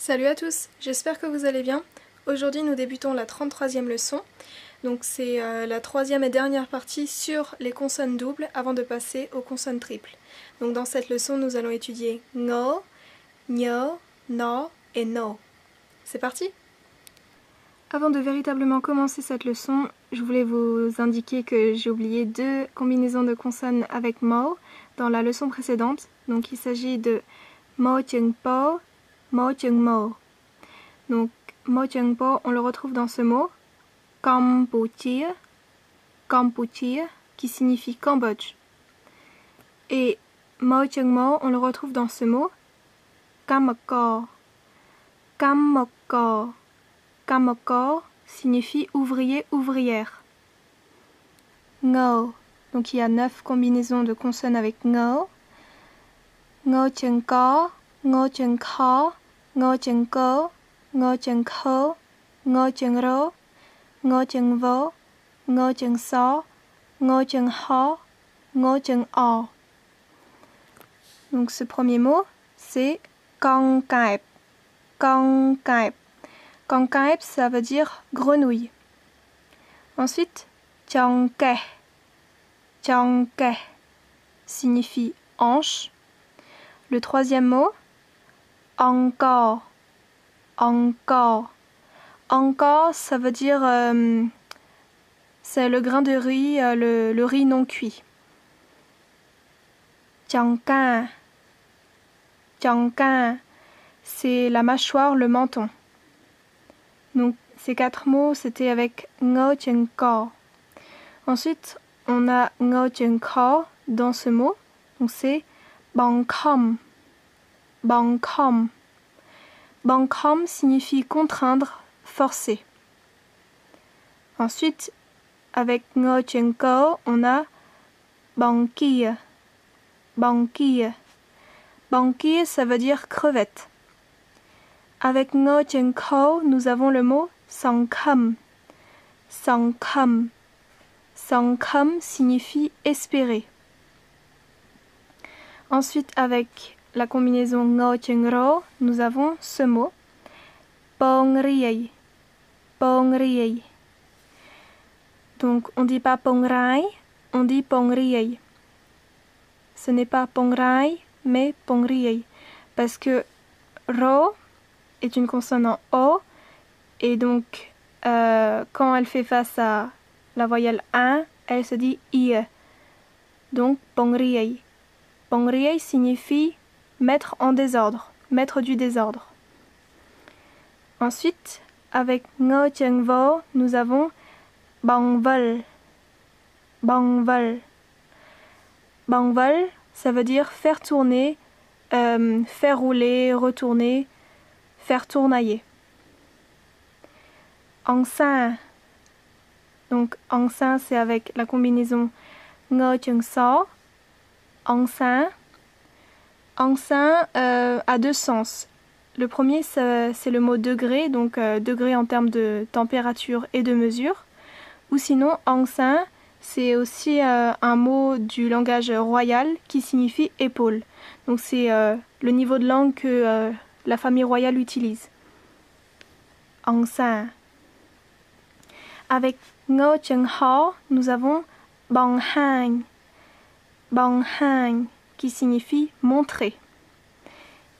Salut à tous, j'espère que vous allez bien. Aujourd'hui nous débutons la 33e leçon. Donc c'est la troisième et dernière partie sur les consonnes doubles avant de passer aux consonnes triples. Donc dans cette leçon nous allons étudier ngo, nyo, no et no. C'est parti? Avant de véritablement commencer cette leçon, je voulais vous indiquer que j'ai oublié deux combinaisons de consonnes avec mo dans la leçon précédente. Donc il s'agit de mo chung po, mo chung mo. Donc mo chung po, on le retrouve dans ce mot Cambodia, Cambodia, qui signifie Cambodge. Et mo chung mo, on le retrouve dans ce mot Kamoko, Kamoko. Kamoko signifie ouvrier, ouvrière. Ngo, donc il y a 9 combinaisons de consonnes avec ngo. Ngo chung ko, ngo chung ko, ngo chung ko, ngo chung ko, ngo chung ro, ngo chung vo, ngo chung so, ngo chung ho, ngo chung o. Donc ce premier mot, c'est kangkaip, kangkaip. Kangkaip, ça veut dire grenouille. Ensuite, changke. Changke signifie hanche. Le troisième mot, encore. Encore. Encore, ça veut dire c'est le grain de riz, le riz non cuit. Changka. Changka, c'est la mâchoire, le menton. Donc ces 4 mots, c'était avec ngo chung ko. Ensuite, on a ngo chung ko dans ce mot. Donc c'est bangkhom. Bangkhom. Bangkhom signifie contraindre, forcer. Ensuite, avec ngo chung ko, on a bangkiye. Bangkiye. Bangkiye, ça veut dire crevette. Avec ngo chung ko, nous avons le mot sangkham. Sangkham. Sangkham signifie espérer. Ensuite, avec la combinaison ngo chung ro, nous avons ce mot pongriei. Pongriei. Donc, on ne dit pas pongrai, on dit pongriei. Ce n'est pas pongrai, mais pongriei. Parce que ro est une consonne en O, et donc quand elle fait face à la voyelle 1, elle se dit I. Donc pongriei. Pongriei signifie mettre en désordre, mettre du désordre. Ensuite, avec ngo chung vo, nous avons bangvol. Bangvol. Bangvol, ça veut dire faire tourner, faire rouler, retourner, faire tournailler. Angsin. Donc angsin, c'est avec la combinaison ngo chung so. Angsin. Angsin a 2 sens. Le premier, c'est le mot degré, donc degré en termes de température et de mesure. Ou sinon, angsin, c'est aussi un mot du langage royal qui signifie épaule. Donc c'est le niveau de langue que la famille royale utilise. Angsin. Avec ngo chung ho, nous avons banghang. Banghang, qui signifie montrer.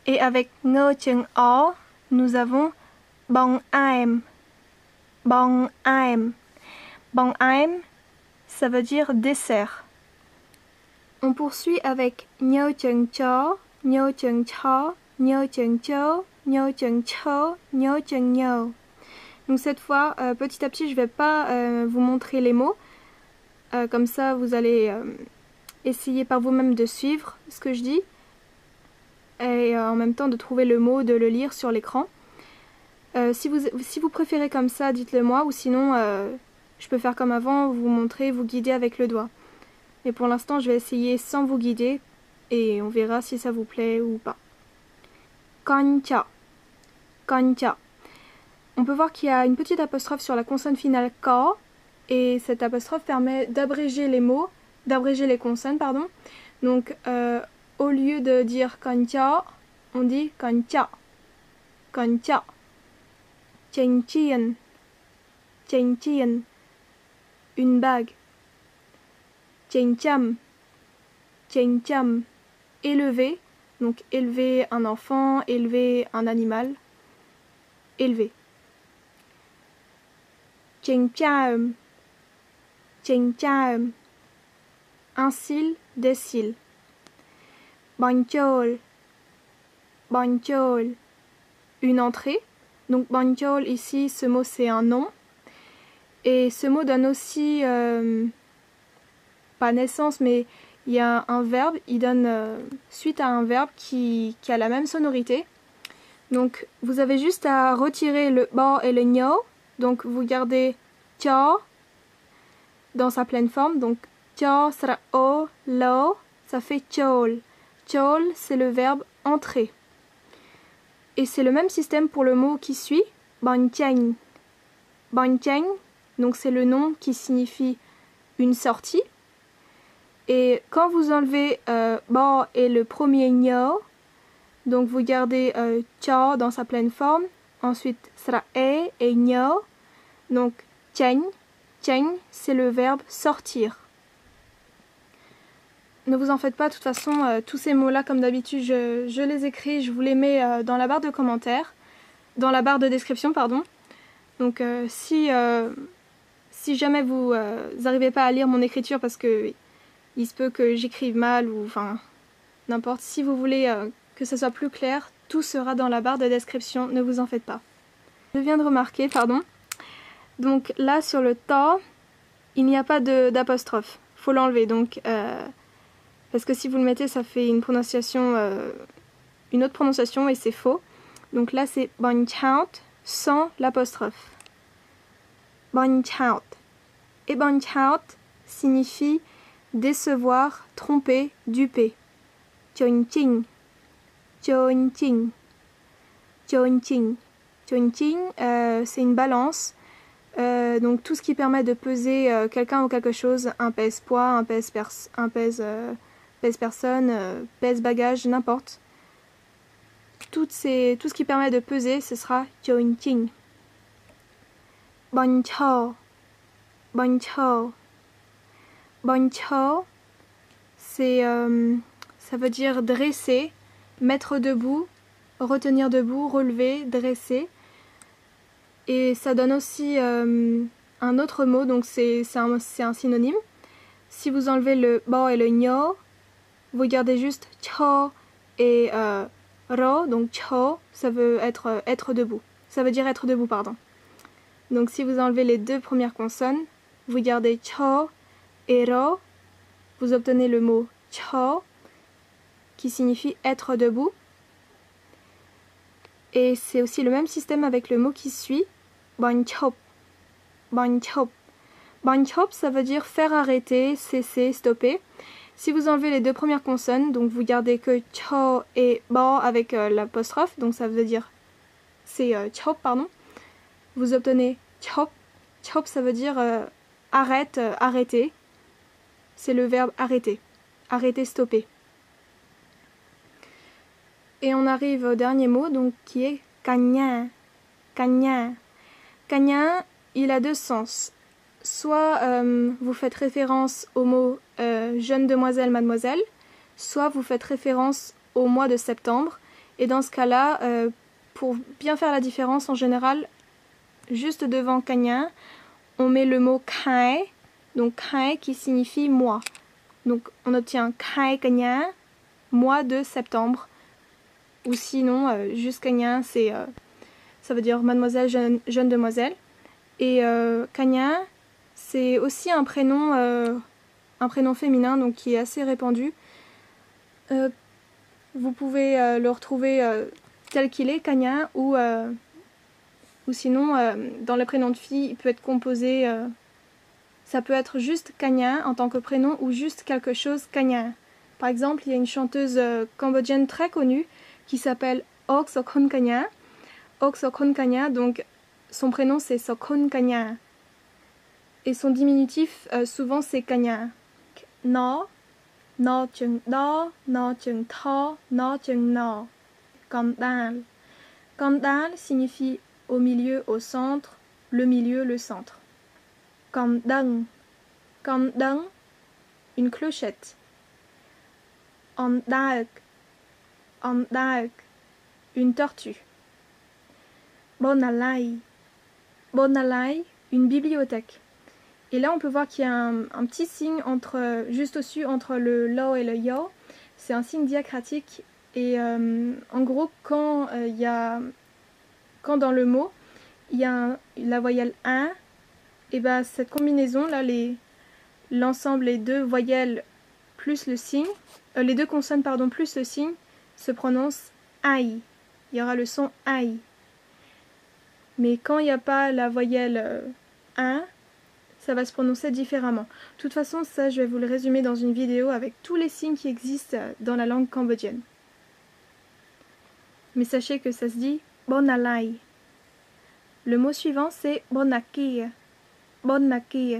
Et avec ngo chung o, nous avons banghaim. Banghaim. Banghaim, ça veut dire dessert. On poursuit avec nyo chung cho, nyo chung cho, nyo chung cho, nyo chung cho, nyo chung nyo. Donc cette fois, petit à petit, je ne vais pas vous montrer les mots. Comme ça, vous allez essayer par vous-même de suivre ce que je dis. Et en même temps de trouver le mot, de le lire sur l'écran. Si vous préférez comme ça, dites-le moi. Ou sinon, je peux faire comme avant, vous montrer, vous guider avec le doigt. Mais pour l'instant, je vais essayer sans vous guider. Et on verra si ça vous plaît ou pas. Kancha. Kancha. On peut voir qu'il y a une petite apostrophe sur la consonne finale ka. Et cette apostrophe permet d'abréger les mots, d'abréger les consonnes, pardon. Donc, au lieu de dire kancha, on dit kancha. còn chọ. Chênh chiên. Chênh chiên. Une bague. Chênh cham. Chênh cham. Élever. Donc élever un enfant, élever un animal. Élever. Chênh chaum. Chênh chaum. Un cil, des cils. Banchol. Banchol. Une entrée. Donc banchol ici, ce mot c'est un nom. Et ce mot donne aussi, pas naissance, mais il y a un verbe, il donne suite à un verbe qui a la même sonorité. Donc vous avez juste à retirer le ba et le nyo. Donc vous gardez cha dans sa pleine forme. Donc cha sera o, lo, ça fait chol. Chol, c'est le verbe entrer. Et c'est le même système pour le mot qui suit, bancheng. Bancheng, donc c'est le nom qui signifie une sortie. Et quand vous enlevez ba et le premier nyo, donc vous gardez cha dans sa pleine forme. Ensuite sera e et nyo. Donc cheng. Cheng, c'est le verbe sortir. Ne vous en faites pas, de toute façon, tous ces mots-là, comme d'habitude, je les écris, je vous les mets dans la barre de commentaires, dans la barre de description, pardon. Donc si jamais vous n'arrivez pas à lire mon écriture parce que il se peut que j'écrive mal ou enfin n'importe, si vous voulez que ce soit plus clair, tout sera dans la barre de description, ne vous en faites pas. Je viens de remarquer, pardon, donc là sur le ta, il n'y a pas d'apostrophe, faut l'enlever, donc parce que si vous le mettez, ça fait une prononciation, une autre prononciation et c'est faux. Donc là, c'est banchaut sans l'apostrophe. Banchaut. Et banchaut signifie décevoir, tromper, duper. Chonching. Chonching. Chonching. Chonching, c'est une balance. Donc tout ce qui permet de peser quelqu'un ou quelque chose, un pèse-poids, un pèse-personne, pèse-bagage, n'importe. Tout ce qui permet de peser, ce sera chonching. Bancho. Bancho. Bancho, c'est, ça veut dire dresser, mettre debout, retenir debout, relever, dresser. Et ça donne aussi un autre mot, donc c'est un synonyme. Si vous enlevez le ba et le nyo, vous gardez juste cho et ro, donc cho, ça veut être debout. Ça veut dire être debout, pardon. Donc si vous enlevez les deux premières consonnes, vous gardez cho et ro, vous obtenez le mot cho, qui signifie être debout. Et c'est aussi le même système avec le mot qui suit, banchop. Banchop. Banchop, ça veut dire faire arrêter, cesser, stopper. Si vous enlevez les deux premières consonnes, donc vous gardez que cho et ba avec l'apostrophe, donc ça veut dire, c'est chop, pardon. Vous obtenez chop. Chop, ça veut dire arrête, arrêter. C'est le verbe arrêter. Arrêter, stopper. Et on arrive au dernier mot, donc qui est kanya. Kanya. Kanya, il a deux sens. Soit vous faites référence au mot jeune demoiselle, mademoiselle, soit vous faites référence au mois de septembre. Et dans ce cas-là, pour bien faire la différence, en général, juste devant kanya, on met le mot kai, donc kai qui signifie mois. Donc on obtient kai kanya, mois de septembre. Ou sinon, juste kanya, ça veut dire mademoiselle, jeune demoiselle. Et kanya, c'est aussi un prénom féminin, donc qui est assez répandu. Vous pouvez le retrouver tel qu'il est, kanya, ou sinon, dans le prénom de fille, il peut être composé, ça peut être juste kanya en tant que prénom, ou juste quelque chose kanya. Par exemple, il y a une chanteuse cambodgienne très connue qui s'appelle Ok Sokhon Kanya. Ok Sokhon Kanya, donc son prénom c'est Sokhon Kanya. Et son diminutif, souvent c'est Kanya. No, no chung do, no chung tho, no chung no. Comme dal. Kandal signifie au milieu, au centre, le milieu, le centre. Kandang, kandang, une clochette. Andaek, andaek, une tortue. Bonalai, bonalai, une bibliothèque. Et là, on peut voir qu'il y a un petit signe juste au-dessus entre le lo et le yo. C'est un signe diacritique. Et en gros, quand dans le mot, il y a la voyelle 1, et ben cette combinaison, là, l'ensemble, les deux voyelles plus le signe, les deux consonnes, pardon, plus le signe, se prononce ai. Il y aura le son ai. Mais quand il n'y a pas la voyelle 1, ça va se prononcer différemment. De toute façon, ça, je vais vous le résumer dans une vidéo avec tous les signes qui existent dans la langue cambodgienne. Mais sachez que ça se dit bonalai. Le mot suivant, c'est bonakia. Bonakia.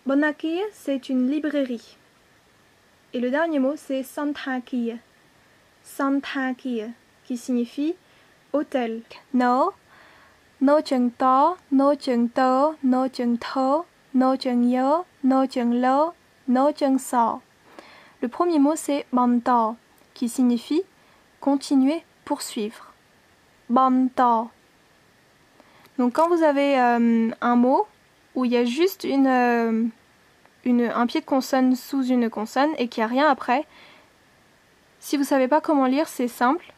Bonakia, c'est une librairie. Et le dernier mot, c'est santakia. Santakia, qui signifie hôtel. No. No chung to, no chung to, no chung to, no chung yo, no chung lo, no chung so. Le premier mot c'est banta, qui signifie continuer, poursuivre. Banta. Donc quand vous avez un mot où il y a juste un pied de consonne sous une consonne et qu'il n'y a rien après, si vous ne savez pas comment lire, c'est simple.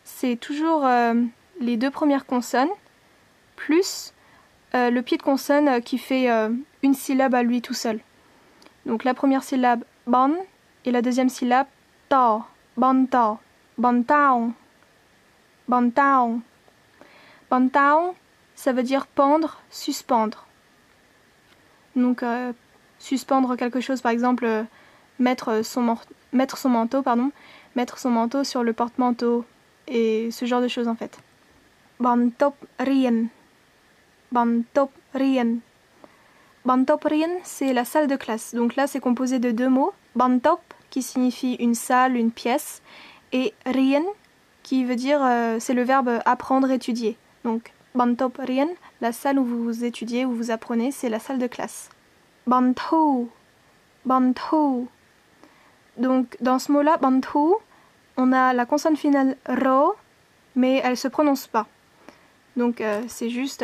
C'est toujours les deux premières consonnes plus le pied de consonne qui fait une syllabe à lui tout seul. Donc la première syllabe ban et la deuxième syllabe ta, banta, bantaon, bantaon. Bantaon, ça veut dire pendre, suspendre. Donc suspendre quelque chose, par exemple mettre son manteau sur le porte-manteau et ce genre de choses en fait. Bantop rien. Bantop rien. Bantop rien, c'est la salle de classe. Donc là, c'est composé de deux mots. Bantop, qui signifie une salle, une pièce, et rien, qui veut dire, c'est le verbe apprendre, étudier. Donc, bantop rien, la salle où vous étudiez, où vous apprenez, c'est la salle de classe. Bantou, bantou. Donc, dans ce mot-là, bantou, on a la consonne finale ro, mais elle ne se prononce pas. Donc, c'est juste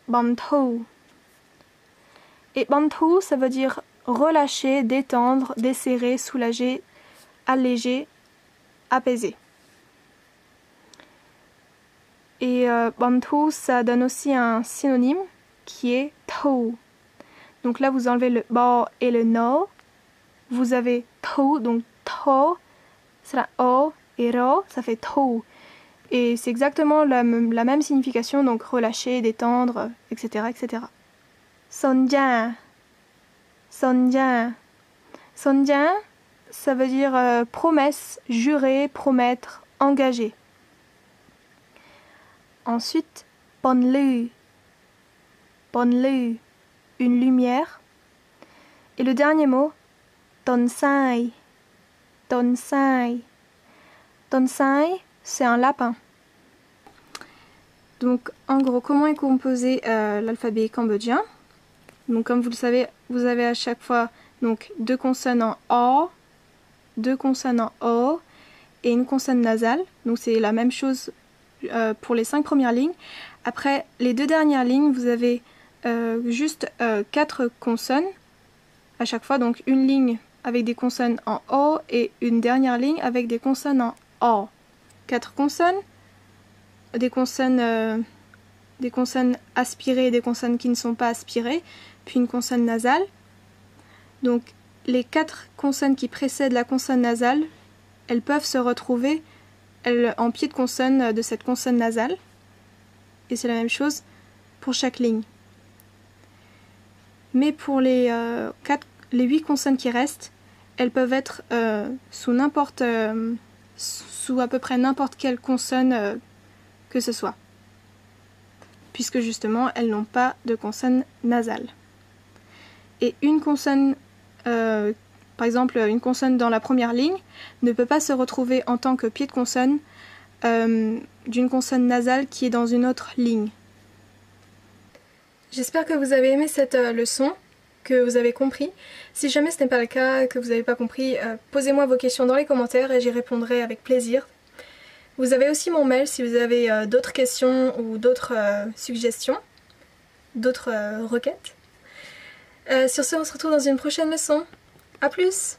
bantou. Et bantou, ça veut dire relâcher, détendre, desserrer, soulager, alléger, apaiser. Et bantou, ça donne aussi un synonyme qui est tou. Donc là, vous enlevez le ba et le no. Vous avez tou, donc to, sera o et ro, ça fait tou. Et c'est exactement la même signification, donc relâcher, détendre, etc. etc. Sonja. Sonja. Sonja, ça veut dire promesse, jurer, promettre, engager. Ensuite, bonlu. Bonlu, une lumière. Et le dernier mot, tonsai. Tonsai. Tonsai, c'est un lapin. Donc, en gros, comment est composé l'alphabet cambodgien? Donc, comme vous le savez, vous avez à chaque fois donc, deux consonnes en A, deux consonnes en O et une consonne nasale. Donc, c'est la même chose pour les 5 premières lignes. Après, les 2 dernières lignes, vous avez juste 4 consonnes à chaque fois. Donc, une ligne avec des consonnes en O et une dernière ligne avec des consonnes en A. 4 consonnes, des consonnes aspirées et des consonnes qui ne sont pas aspirées, puis une consonne nasale. Donc les 4 consonnes qui précèdent la consonne nasale, elles peuvent se retrouver en pied de consonne de cette consonne nasale. Et c'est la même chose pour chaque ligne. Mais pour les 8 consonnes qui restent, elles peuvent être sous à peu près n'importe quelle consonne que ce soit, puisque justement elles n'ont pas de consonne nasale. Et une consonne, par exemple une consonne dans la première ligne, ne peut pas se retrouver en tant que pied de consonne d'une consonne nasale qui est dans une autre ligne. J'espère que vous avez aimé cette leçon, que vous avez compris. Si jamais ce n'est pas le cas, que vous n'avez pas compris, posez-moi vos questions dans les commentaires et j'y répondrai avec plaisir. Vous avez aussi mon mail si vous avez d'autres questions ou d'autres suggestions, d'autres requêtes. Sur ce, on se retrouve dans une prochaine leçon. A plus!